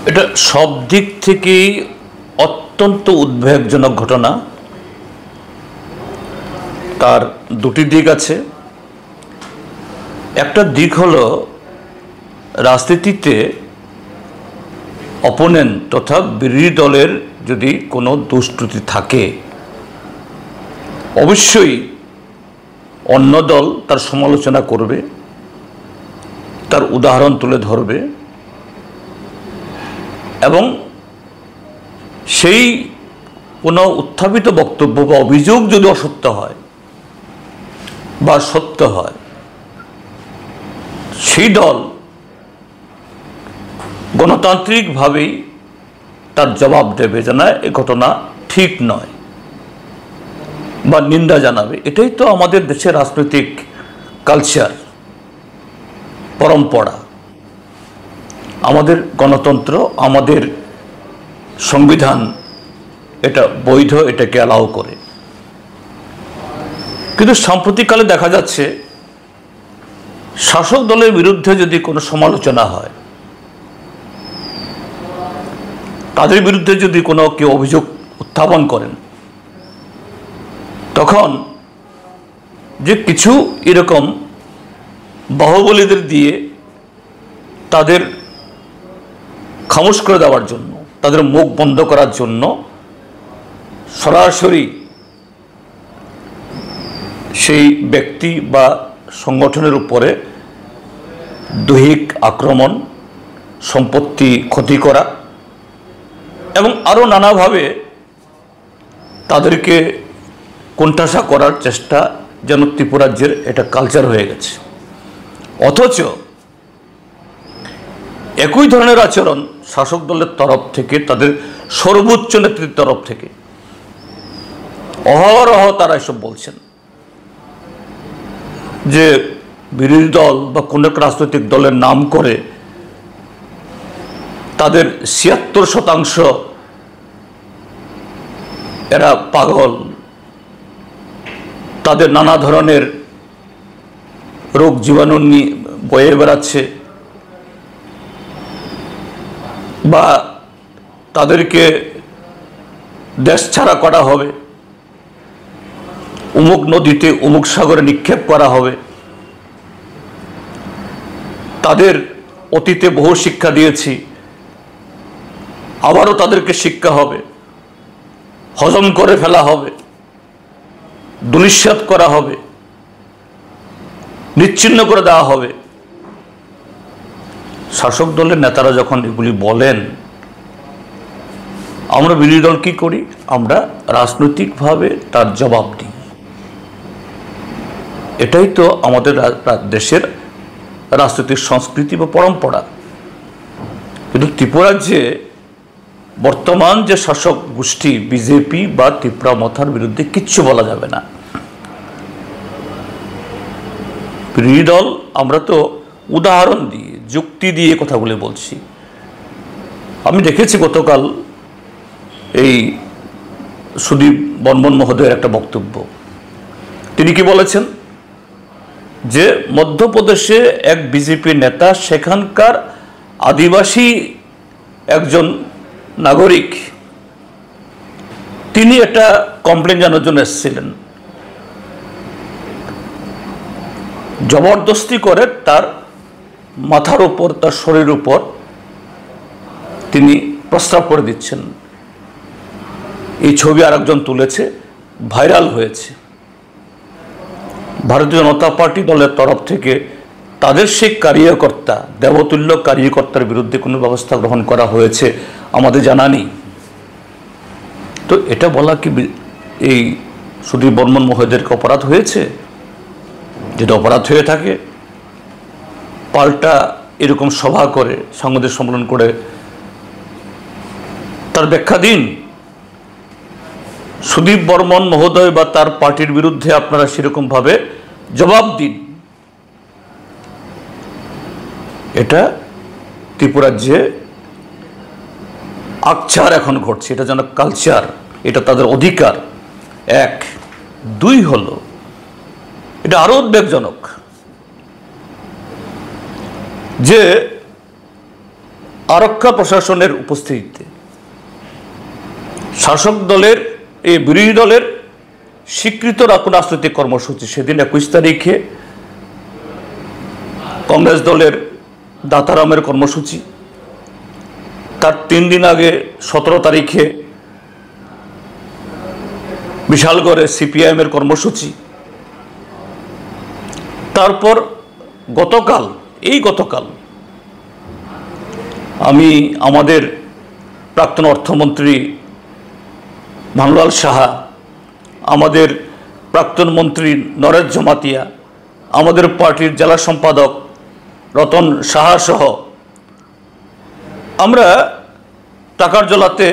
এটা সব দিক থেকেই অত্যন্ত উদ্বেগজনক ঘটনা। তার দুটি দিক আছে। একটা দিক হলো রাজনীতিতে অপোনেন্ট তথা বিরোধী দলের যদি কোনো দুষ্কৃতি থাকে, অবশ্যই অন্য দল তার সমালোচনা করবে, তার উদাহরণ তুলে ধরবে এবং সেই কোনো উত্থাপিত বক্তব্য বা অভিযোগ যদি অসত্য হয় বা সত্য হয়, সেই দল গণতান্ত্রিকভাবেই তার জবাব দেবে যে না, এ ঘটনা ঠিক নয় বা নিন্দা জানাবে। এটাই তো আমাদের দেশের রাজনৈতিক কালচার, পরম্পরা। আমাদের গণতন্ত্র, আমাদের সংবিধান এটা বৈধ, এটাকে অ্যালাউ করে। কিন্তু সাম্প্রতিককালে দেখা যাচ্ছে শাসক দলের বিরুদ্ধে যদি কোনো সমালোচনা হয়, তাদের বিরুদ্ধে যদি কোনো কেউ অভিযোগ উত্থাপন করেন, তখন যে কিছু এরকম বাহুবলীদের দিয়ে তাদের খামোশ করে দেওয়ার জন্য, তাদের মুখ বন্ধ করার জন্য সরাসরি সেই ব্যক্তি বা সংগঠনের উপরে দৈহিক আক্রমণ, সম্পত্তি ক্ষতি করা এবং আরও নানাভাবে তাদেরকে কোণঠাসা করার চেষ্টা যেন ত্রিপুরাজ্যের এটা কালচার হয়ে গেছে। অথচ একই ধরনের আচরণ শাসক দলের তরফ থেকে, তাদের সর্বোচ্চ নেতৃত্বের তরফ থেকে অহরহ তারা এসব বলছেন যে বিরোধী দল বা কোনো এক রাজনৈতিক দলের নাম করে তাদের ৭৬% এরা পাগল, তাদের নানা ধরনের রোগ জীবাণু নিয়ে বয়ে বেড়াচ্ছে, বা তাদেরকে দেশ ছাড়া করা হবে, অমুক নদীতে অমুক সাগরে নিক্ষেপ করা হবে, তাদের অতীতে বহু শিক্ষা দিয়েছি, আবারও তাদেরকে শিক্ষা হবে, হজম করে ফেলা হবে, দুলিশ্বাত করা হবে, নিচ্ছিন্ন করে দেওয়া হবে। শাসক দলের নেতারা যখন এগুলি বলেন, আমরা বিরোধী দল কি করি? আমরা রাজনৈতিকভাবে তার জবাব দিই। এটাই তো আমাদের দেশের রাজনৈতিক সংস্কৃতি বা পরম্পরা। কিন্তু ত্রিপুরাজ্যে বর্তমান যে শাসক গোষ্ঠী বিজেপি বা ত্রিপুরা মথার বিরুদ্ধে কিচ্ছু বলা যাবে না। বিরোধী দল আমরা তো উদাহরণ দিয়ে, যুক্তি দিয়ে কথাগুলি বলছি। আমি দেখেছি গতকাল এই সুদীপ বর্মন মহোদয়ের একটা বক্তব্য। তিনি কি বলেছেন যে মধ্যপ্রদেশে এক বিজেপি নেতা, সেখানকার আদিবাসী একজন নাগরিক, তিনি একটা কমপ্লেন জানার জন্য এসেছিলেন, জবরদস্তি করে তার মাথার উপর, তার শরীরের উপর তিনি প্রস্রাব করে দিচ্ছেন। এই ছবি আরেকজন তুলেছে, ভাইরাল হয়েছে। ভারতীয় জনতা পার্টি দলের তরফ থেকে তাদের সেই কার্যকর্তা, দেবতুল্য কার্যকর্তার বিরুদ্ধে কোনো ব্যবস্থা গ্রহণ করা হয়েছে আমাদের জানা নেই। তো এটা বলা কি এই সুদীপ বর্মন মহোদয়কে অপরাধ হয়েছে? যেটা অপরাধ হয়ে থাকে, পাল্টা এরকম সভা করে, সাংবাদিক সম্মেলন করে তার ব্যাখ্যা দিন। সুদীপ বর্মন মহোদয় বা তার পার্টির বিরুদ্ধে আপনারা সেরকমভাবে জবাব দিন। এটা ত্রিপুরাজ্যে আকছার এখন ঘটছে, এটা যেন কালচার, এটা তাদের অধিকার। এক, দুই হলো, এটা আরো উদ্বেগজনক যে আরক্ষা প্রশাসনের উপস্থিতিতে শাসক দলের এই বিরোধী দলের স্বীকৃত রাজনৈতিক কর্মসূচি সেদিন 21 তারিখে কংগ্রেস দলের দাতারামের কর্মসূচি, তার 3 দিন আগে 17 তারিখে বিশালগড়ে সিপিআইএমের কর্মসূচি, তারপর গতকাল আমি আমাদের প্রাক্তন অর্থমন্ত্রী ভানুলাল সাহা, আমাদের প্রাক্তন মন্ত্রী নরেশ জমাতিয়া, আমাদের পার্টির জেলা সম্পাদক রতন সাহা সহ আমরা টাকারজলাতে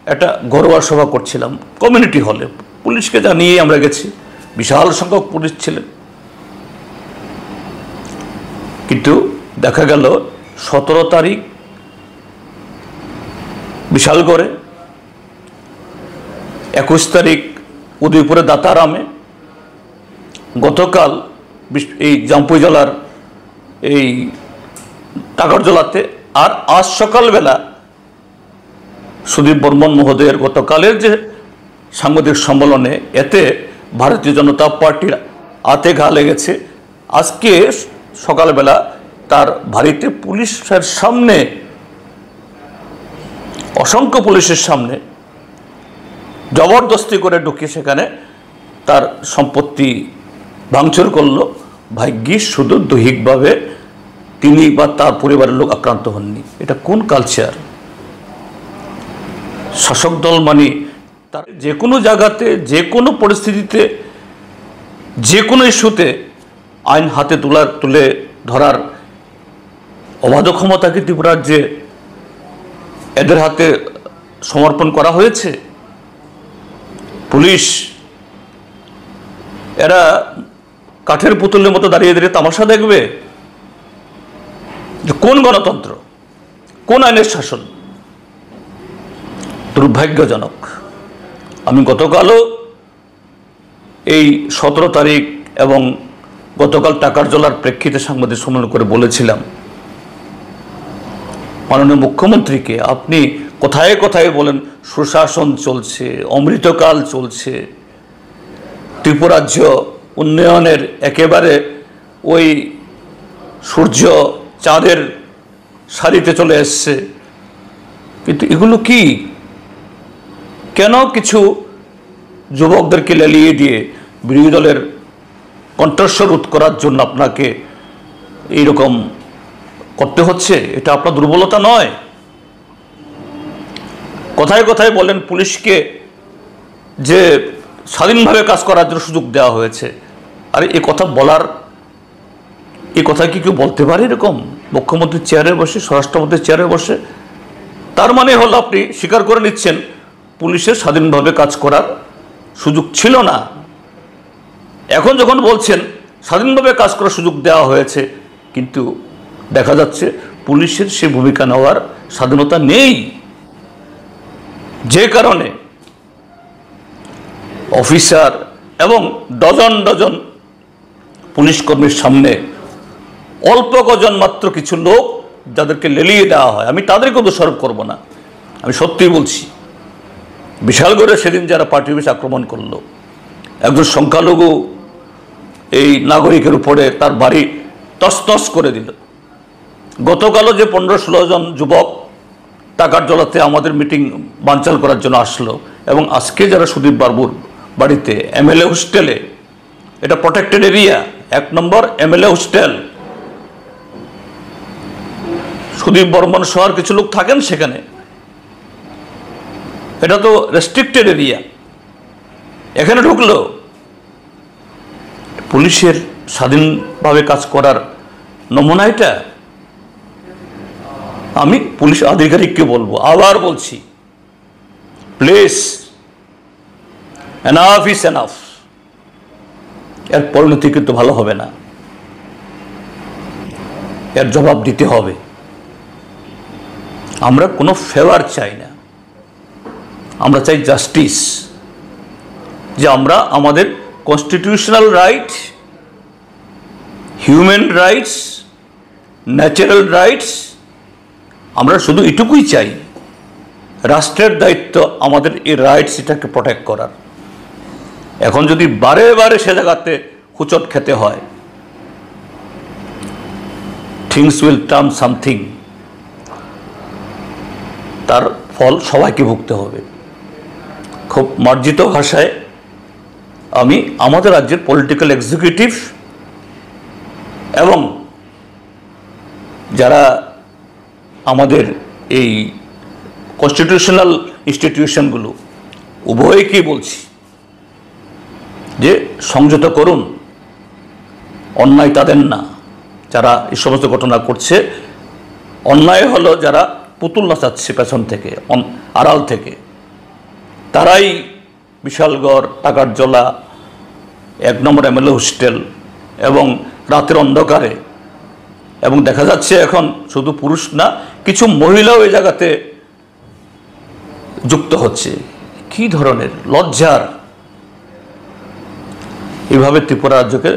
একটা ঘরোয়া সভা করছিলাম কমিউনিটি হলে। পুলিশকে জানিয়ে আমরা গেছি, বিশাল সংখ্যক পুলিশ ছিলেন, কিন্তু দেখা গেল 17 তারিখ বিশালগড়ে, 21 তারিখ উদয়পুরে দাতারামে, গতকাল এই জামপুই জেলার এই টাকারজলাতে, আর আজ সকালবেলা সুদীপ বর্মন মহোদয়ের গতকালের যে সাংবাদিক সম্মেলনে, এতে ভারতীয় জনতা পার্টির হাতে ঘা লেগেছে। আজকে সকালবেলা তার বাড়িতে পুলিশের সামনে, অসংখ্য পুলিশের সামনে জবরদস্তি করে ঢুকে সেখানে তার সম্পত্তি ভাঙচুর করলো। ভাগ্যিস শুধু দৈহিকভাবে তিনি বা তার পরিবারের লোক আক্রান্ত হননি। এটা কোন কালচার? শাসক দল মানে তার যে কোনো জায়গাতে, যে কোনো পরিস্থিতিতে, যে কোনো ইস্যুতে আইন হাতে তুলে ধরার অবাধ ক্ষমতা কি ত্রিপুরার যে এদের হাতে সমর্পণ করা হয়েছে? পুলিশ এরা কাঠের পুতুলের মতো দাঁড়িয়ে দাঁড়িয়ে তামাশা দেখবে? কোন গণতন্ত্র, কোন আইনের শাসন? দুর্ভাগ্যজনক। আমি গতকালও এই 17 তারিখ এবং গতকাল টাকারজলার প্রেক্ষিতে সাংবাদিক সম্মেলন করে বলেছিলাম, মাননীয় মুখ্যমন্ত্রীকে আপনি কোথায় কোথায় বলেন সুশাসন চলছে, অমৃতকাল চলছে, ত্রিপুরাজ্য উন্নয়নের একেবারে ওই সূর্য চাঁদের সারিতে চলে এসছে, কিন্তু এগুলো কি? কেন কিছু যুবকদেরকে লেলিয়ে দিয়ে বিরোধী দলের কণ্ঠস্বর রোধ করার জন্য আপনাকে এইরকম করতে হচ্ছে? এটা আপনার দুর্বলতা নয়? কোথায় কোথায় বলেন পুলিশকে যে স্বাধীনভাবে কাজ করার জন্য সুযোগ দেওয়া হয়েছে। আর এই কথা বলার, এই কথা কি কেউ বলতে পারে এরকম? মুখ্যমন্ত্রীর চেয়ারে বসে, স্বরাষ্ট্রমন্ত্রীর চেয়ারে বসে। তার মানে হলো আপনি স্বীকার করে নিচ্ছেন পুলিশের স্বাধীনভাবে কাজ করার সুযোগ ছিল না। এখন যখন বলছেন স্বাধীনভাবে কাজ করার সুযোগ দেওয়া হয়েছে, কিন্তু দেখা যাচ্ছে পুলিশের সে ভূমিকা নেওয়ার স্বাধীনতা নেই, যে কারণে অফিসার এবং ডজন ডজন পুলিশ কর্মীর সামনে অল্প কজন মাত্র কিছু লোক যাদেরকে লেলিয়ে দেওয়া হয়, আমি তাদেরকে দোষারোপ করব না, আমি সত্যিই বলছি। বিশালগড়ে সেদিন যারা পার্টি অফিস আক্রমণ করলো, একজন সংখ্যালঘু এই নাগরিকের উপরে তার বাড়ি তছনছ করে দিল। গতকালও যে 15-16 জন যুবক টাকারজলাতে আমাদের মিটিং বানচাল করার জন্য আসলো, এবং আজকে যারা সুদীপ বাবুর বাড়িতে এমএলএ হোস্টেলে, এটা প্রোটেক্টেড এরিয়া, 1 নম্বর এমএলএ হোস্টেল, সুদীপ বর্মন সহ কিছু লোক থাকেন সেখানে, এটা তো রেস্ট্রিক্টেড এরিয়া, এখানে ঢুকলো। পুলিশের স্বাধীনভাবে কাজ করার নমুনা এটা? আমি পুলিশ আধিকারিককে বলবো, আবার বলছি, প্লিজ, এনাফ ইজ এনাফ। এর পরিণতি কিন্তু ভালো হবে না, এর জবাব দিতে হবে। আমরা কোনো ফেভার চাই না, আমরা চাই জাস্টিস, যে আমরা আমাদের constitutional right, human rights, natural rights আমরা শুধু এটুকুই চাই, রাষ্ট্রের দায়িত্ব আমাদের এই রাইটস এটাকে প্রোটেক্ট করার। এখন যদি বারে বারে সে জায়গাতে হুচট খেতে হয়, থিংস উইল টার্ন সামথিং, তার ফল সবাইকে ভুগতে হবে। খুব মার্জিত ভাষায় আমি আমাদের রাজ্যের পলিটিক্যাল এক্সিকিউটিভ এবং যারা আমাদের এই কনস্টিটিউশনাল ইনস্টিটিউশনগুলো উভয়কেই বলছি যে সংযত করুন, অন্যায় তাদের না যারা এই সমস্ত ঘটনা করছে, অন্যায় হলো যারা পুতুল নাচাচ্ছে পেছন থেকে, আড়াল থেকে, তারাই বিশালগড়, টাকারজলা, 1 নম্বর MLA হোস্টেল এবং রাতের অন্ধকারে, এবং দেখা যাচ্ছে এখন শুধু পুরুষ না কিছু মহিলাও এই জায়গাতে যুক্ত হচ্ছে। কি ধরনের লজ্জার! এইভাবে ত্রিপুরা রাজ্যকে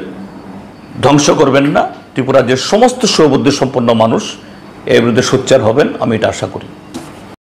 ধ্বংস করবেন না। ত্রিপুরা রাজ্যের সমস্ত সৌবুদ্ধি সম্পন্ন মানুষ এর বিরুদ্ধে সোচ্চার হবেন, আমি এটা আশা করি।